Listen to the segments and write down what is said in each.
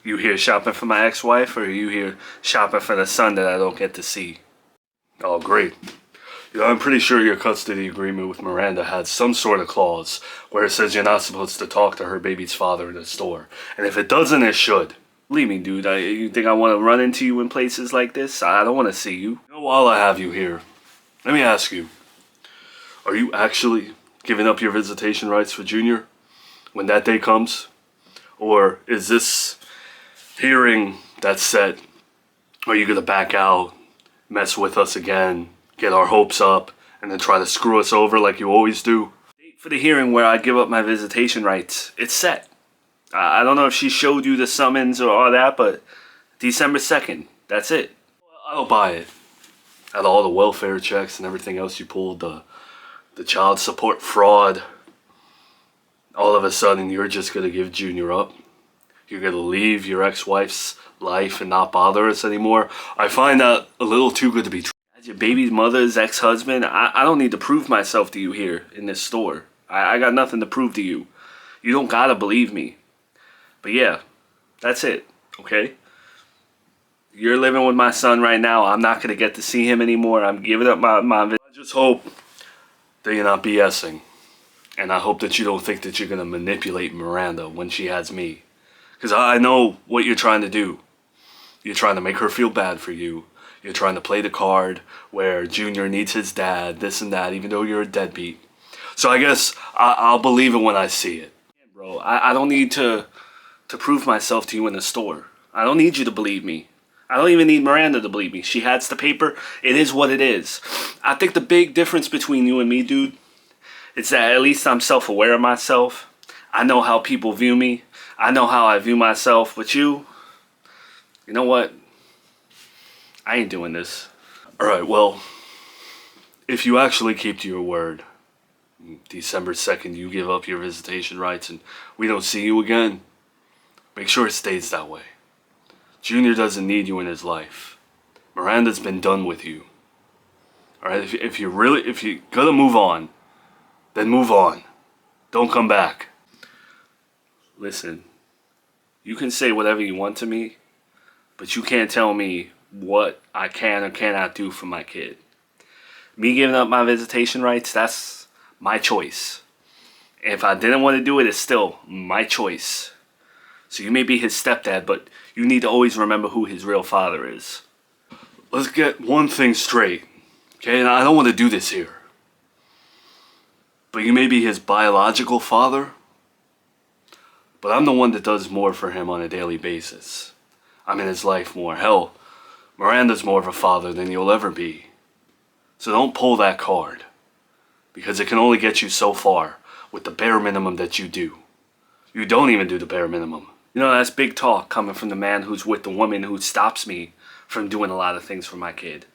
You here shopping for my ex-wife, or are you here shopping for the son that I don't get to see? Oh, great. You know, I'm pretty sure your custody agreement with Miranda had some sort of clause where it says you're not supposed to talk to her baby's father in the store. And if it doesn't, it should. Believe me, dude, you think I want to run into you in places like this? I don't want to see you. You know, while I have you here, let me ask you, are you actually giving up your visitation rights for Junior when that day comes? Or is this hearing that's set, are you going to back out, mess with us again, get our hopes up, and then try to screw us over like you always do? Date for the hearing where I give up my visitation rights, it's set. I don't know if she showed you the summons or all that, but December 2nd, that's it. I'll buy it. Out of all the welfare checks and everything else you pulled, the child support fraud, all of a sudden you're just going to give Junior up. You're going to leave your ex-wife's life and not bother us anymore. I find that a little too good to be true. As your baby's mother's ex-husband, I don't need to prove myself to you here in this store. I got nothing to prove to you. You don't got to believe me. But yeah, that's it, okay? You're living with my son right now. I'm not going to get to see him anymore. I'm giving up my I just hope that you're not BSing. And I hope that you don't think that you're going to manipulate Miranda when she has me. Because I know what you're trying to do. You're trying to make her feel bad for you. You're trying to play the card where Junior needs his dad, this and that, even though you're a deadbeat. So I guess I'll believe it when I see it. Bro, I don't need to prove myself to you in the store. I don't need you to believe me. I don't even need Miranda to believe me. She has the paper. It is what it is. I think the big difference between you and me, dude, is that at least I'm self-aware of myself. I know how people view me. I know how I view myself. But you know what? I ain't doing this. Alright, well, if you actually keep to your word, December 2nd you give up your visitation rights and we don't see you again, make sure it stays that way. Junior doesn't need you in his life. Miranda's been done with you. Alright, if you're gonna move on, then move on. Don't come back. Listen, you can say whatever you want to me, but you can't tell me what I can or cannot do for my kid. Me giving up my visitation rights, that's my choice. If I didn't want to do it, it's still my choice. So you may be his stepdad, but you need to always remember who his real father is. Let's get one thing straight, okay? And I don't want to do this here. But you may be his biological father, but I'm the one that does more for him on a daily basis. I'm in his life more. Hell, Miranda's more of a father than you'll ever be. So don't pull that card, because it can only get you so far with the bare minimum that you do. You don't even do the bare minimum. You know, that's big talk coming from the man who's with the woman who stops me from doing a lot of things for my kid.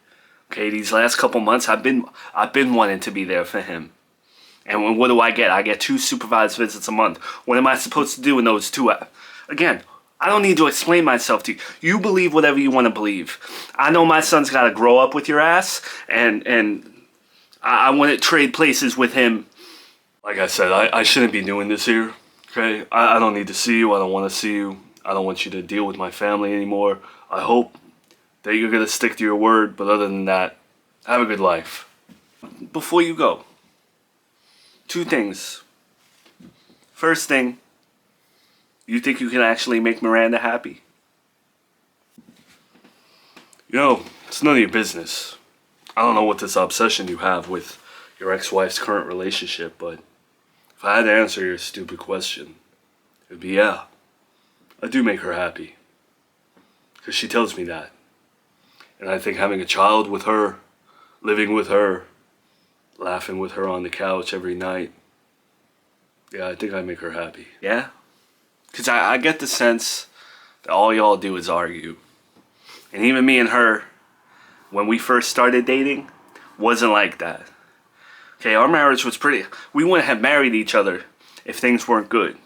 Okay, these last couple months, I've been wanting to be there for him. And what do? I get 2 supervised visits a month. What am I supposed to do in those 2? Again, I don't need to explain myself to you. You believe whatever you want to believe. I know my son's got to grow up with your ass, and I want to trade places with him. Like I said, I shouldn't be doing this here, okay? I don't need to see you. I don't want to see you. I don't want you to deal with my family anymore. I hope that you're going to stick to your word, but other than that, have a good life. Before you go, 2 things. First thing, you think you can actually make Miranda happy? You know, it's none of your business. I don't know what this obsession you have with your ex-wife's current relationship, but if I had to answer your stupid question, it would be yeah. I do make her happy. Because she tells me that. And I think having a child with her, living with her, laughing with her on the couch every night, yeah, I think I make her happy. Yeah? Because I get the sense that all y'all do is argue. And even me and her, when we first started dating, wasn't like that. Okay, our marriage was we wouldn't have married each other if things weren't good.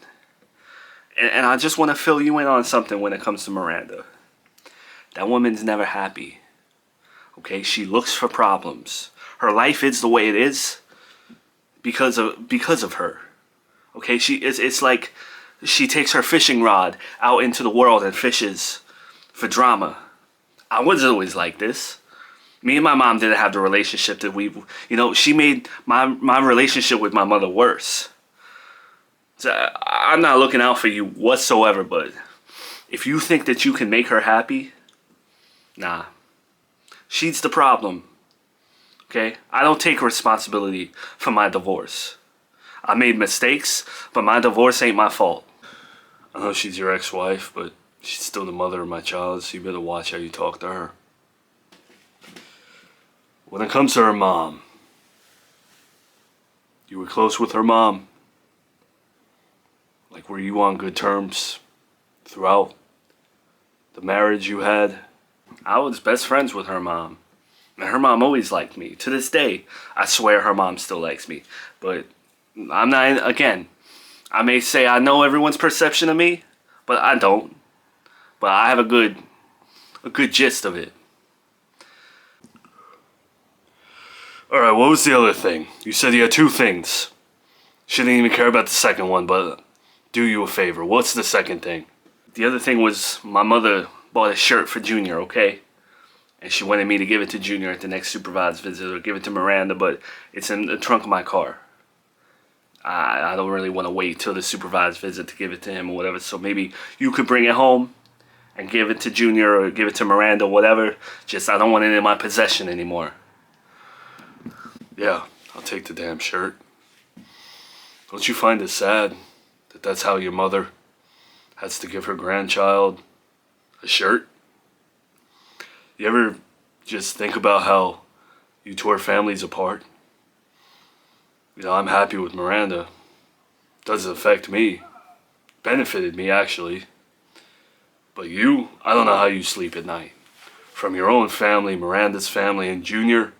And I just want to fill you in on something when it comes to Miranda. That woman's never happy. Okay, she looks for problems. Her life is the way it is because of her. Okay, it's like she takes her fishing rod out into the world and fishes for drama. I wasn't always like this. Me and my mom didn't have the relationship that she made my relationship with my mother worse. So I'm not looking out for you whatsoever, but if you think that you can make her happy, nah. She's the problem. Okay? I don't take responsibility for my divorce. I made mistakes, but my divorce ain't my fault. I know she's your ex-wife, but she's still the mother of my child, so you better watch how you talk to her. When it comes to her mom, you were close with her mom? Like, were you on good terms throughout the marriage you had? I was best friends with her mom. And her mom always liked me. To this day, I swear her mom still likes me. But I'm not, again, I may say I know everyone's perception of me, but I don't. But I have a good gist of it. Alright, what was the other thing? You said you had two things. Shouldn't even care about the second one, but do you a favor. What's the second thing? The other thing was my mother bought a shirt for Junior, okay? And she wanted me to give it to Junior at the next supervised visit, or give it to Miranda, but it's in the trunk of my car. I don't really want to wait till the supervised visit to give it to him or whatever, so maybe you could bring it home and give it to Junior or give it to Miranda, whatever. Just, I don't want it in my possession anymore. Yeah, I'll take the damn shirt. Don't you find it sad that that's how your mother has to give her grandchild a shirt? You ever just think about how you tore families apart? You know, I'm happy with Miranda. Doesn't affect me. Benefited me, actually. But you, I don't know how you sleep at night. From your own family, Miranda's family, and Junior,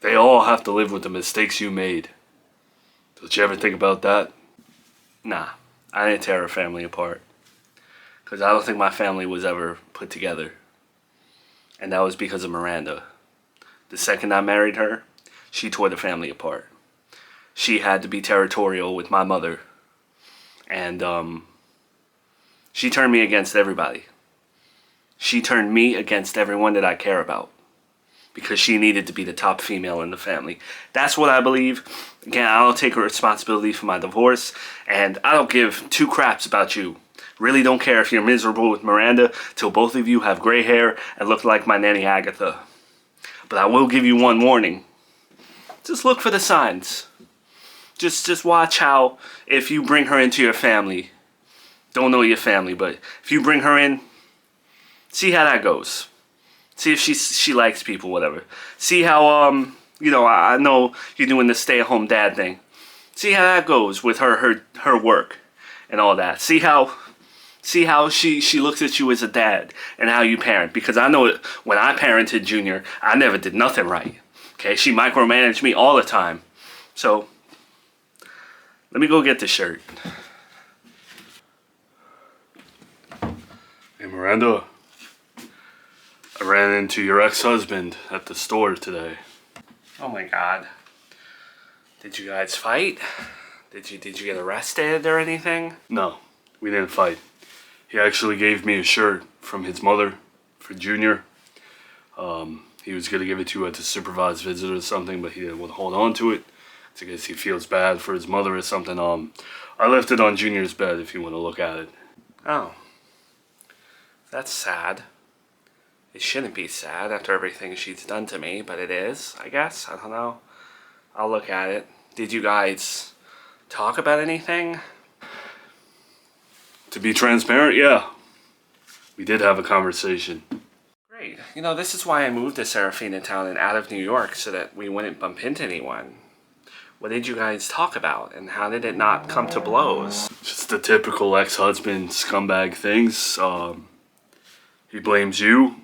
they all have to live with the mistakes you made. Don't you ever think about that? Nah, I didn't tear her family apart. Because I don't think my family was ever put together. And that was because of Miranda. The second I married her, she tore the family apart. She had to be territorial with my mother. And she turned me against everybody. She turned me against everyone that I care about. Because she needed to be the top female in the family. That's what I believe. Again, I don't take responsibility for my divorce. And I don't give two craps about you. Really don't care if you're miserable with Miranda till both of you have gray hair and look like my nanny Agatha. But I will give you one warning. Just look for the signs. Just watch how, if you bring her into your family, don't know your family, but if you bring her in, see how that goes. See if she likes people, whatever. See how, I know you're doing the stay-at-home dad thing. See how that goes with her work and all that. See how she looks at you as a dad and how you parent. Because I know when I parented Junior, I never did nothing right. Okay, she micromanaged me all the time. So, let me go get the shirt. Hey, Miranda. I ran into your ex-husband at the store today. Oh my God. Did you guys fight? Did you get arrested or anything? No, we didn't fight. He actually gave me a shirt from his mother for Junior. He was going to give it to you at the supervised visit or something, but he didn't want to hold on to it. I guess he feels bad for his mother or something. I left it on Junior's bed if you want to look at it. Oh. That's sad. It shouldn't be sad after everything she's done to me, but it is, I guess. I don't know. I'll look at it. Did you guys talk about anything? To be transparent, yeah. We did have a conversation. Great. You know, this is why I moved to Serafina Town and out of New York, so that we wouldn't bump into anyone. What did you guys talk about, and how did it not come to blows? Just the typical ex-husband scumbag things. He blames you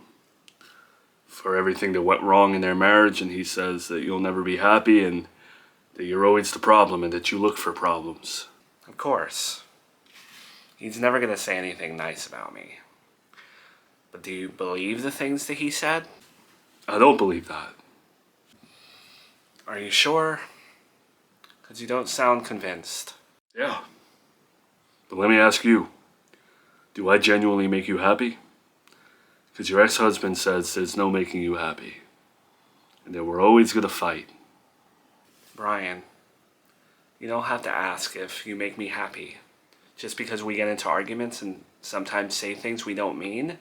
for everything that went wrong in their marriage, and he says that you'll never be happy and that you're always the problem and that you look for problems. Of course. He's never going to say anything nice about me. But do you believe the things that he said? I don't believe that. Are you sure? Because you don't sound convinced. Yeah. But let me ask you, do I genuinely make you happy? Because your ex-husband says there's no making you happy. And that we're always gonna fight. Brian, you don't have to ask if you make me happy. Just because we get into arguments and sometimes say things we don't mean,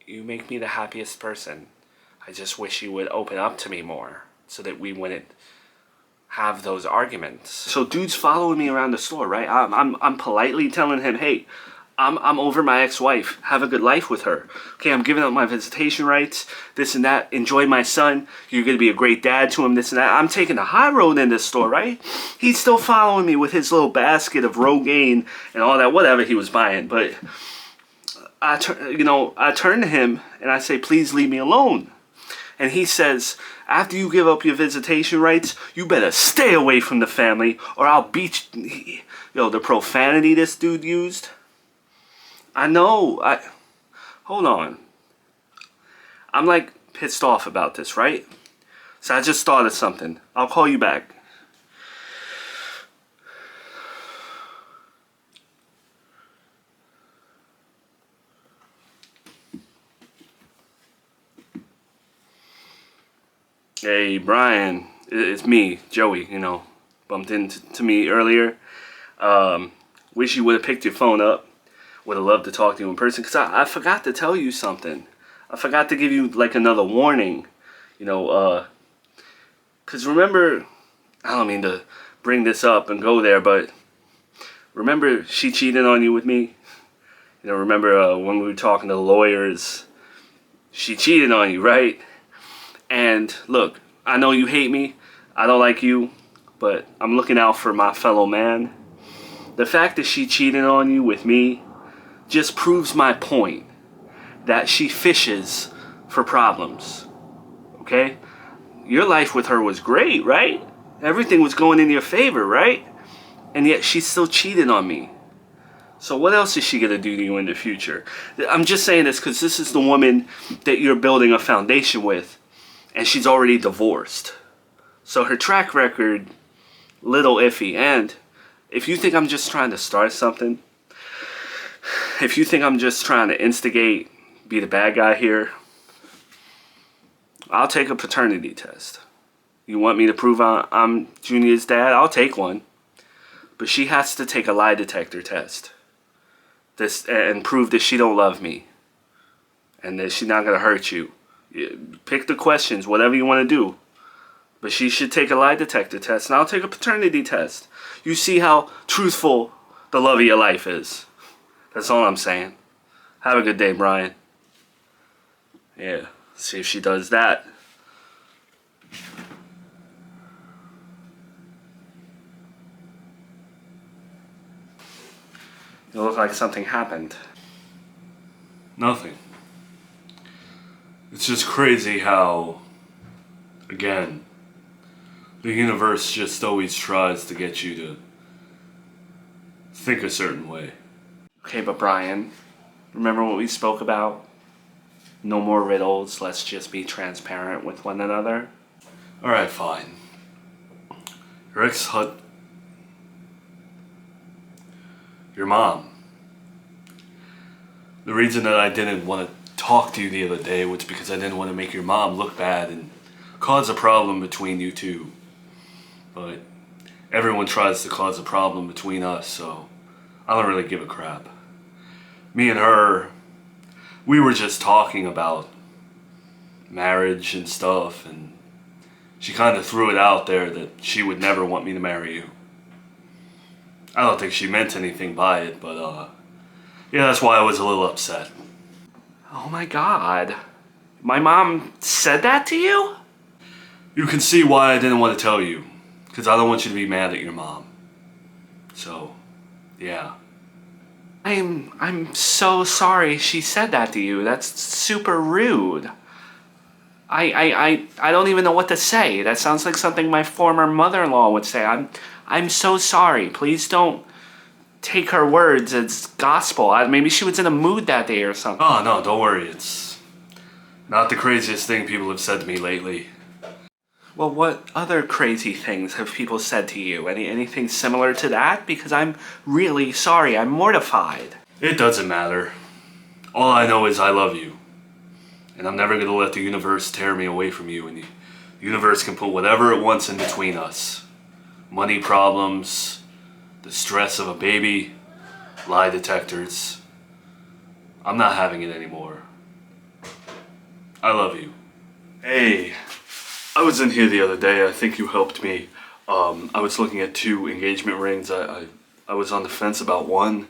you make me the happiest person. I just wish you would open up to me more so that we wouldn't have those arguments. So dude's following me around the store, right? I'm politely telling him, hey, I'm over my ex-wife. Have a good life with her. Okay, I'm giving up my visitation rights, this and that. Enjoy my son. You're going to be a great dad to him, this and that. I'm taking the high road in this store, right? He's still following me with his little basket of Rogaine and all that, whatever he was buying. But I turn to him and I say, please leave me alone. And he says, after you give up your visitation rights, you better stay away from the family or I'll beat you. Yo, the profanity this dude used. I know. Hold on. I'm like pissed off about this, right? So I just thought of something. I'll call you back. Hey, Brian. It's me, Joey, bumped into me earlier. Wish you would have picked your phone up. Would have loved to talk to you in person, because I forgot to tell you something. I forgot to give you like another warning, because remember, I don't mean to bring this up and go there, but remember she cheated on you with me? Remember when we were talking to the lawyers, she cheated on you, right? And look, I know you hate me, I don't like you, but I'm looking out for my fellow man. The fact that she cheated on you with me just proves my point that she fishes for problems. Okay? Your life with her was great, right? Everything was going in your favor, right? And yet she still cheated on me. So what else is she going to do to you in the future? I'm just saying this because this is the woman that you're building a foundation with, and she's already divorced. So her track record, little iffy. And if you think I'm just trying to start something, if you think I'm just trying to instigate, be the bad guy here, I'll take a paternity test. You want me to prove I'm Junior's dad? I'll take one. But she has to take a lie detector test. And prove that she don't love me. And that she's not going to hurt you. Pick the questions, whatever you want to do. But she should take a lie detector test. And I'll take a paternity test. You see how truthful the love of your life is. That's all I'm saying. Have a good day, Brian. Yeah, see if she does that. You look like something happened. Nothing. It's just crazy how, again, the universe just always tries to get you to think a certain way. Okay, but Brian, remember what we spoke about? No more riddles, let's just be transparent with one another. Alright, fine. Your your mom. The reason that I didn't want to talk to you the other day was because I didn't want to make your mom look bad and cause a problem between you two. But everyone tries to cause a problem between us, so I don't really give a crap. Me and her, we were just talking about marriage and stuff, and she kind of threw it out there that she would never want me to marry you. I don't think she meant anything by it, but yeah, that's why I was a little upset. Oh my God. My mom said that to you? You can see why I didn't want to tell you, because I don't want you to be mad at your mom. So, yeah. I'm so sorry she said that to you. That's super rude. I don't even know what to say. That sounds like something my former mother-in-law would say. I'm so sorry. Please don't take her words as gospel. Maybe she was in a mood that day or something. Oh, no, don't worry. It's not the craziest thing people have said to me lately. Well, what other crazy things have people said to you? Anything similar to that? Because I'm really sorry. I'm mortified. It doesn't matter. All I know is I love you. And I'm never gonna let the universe tear me away from you. And the universe can put whatever it wants in between us. Money problems, the stress of a baby, lie detectors. I'm not having it anymore. I love you. Hey, I was in here the other day. I think you helped me. I was looking at 2 engagement rings. I was on the fence about one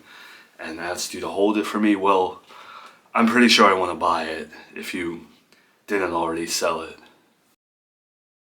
and asked you to hold it for me. Well, I'm pretty sure I want to buy it if you didn't already sell it.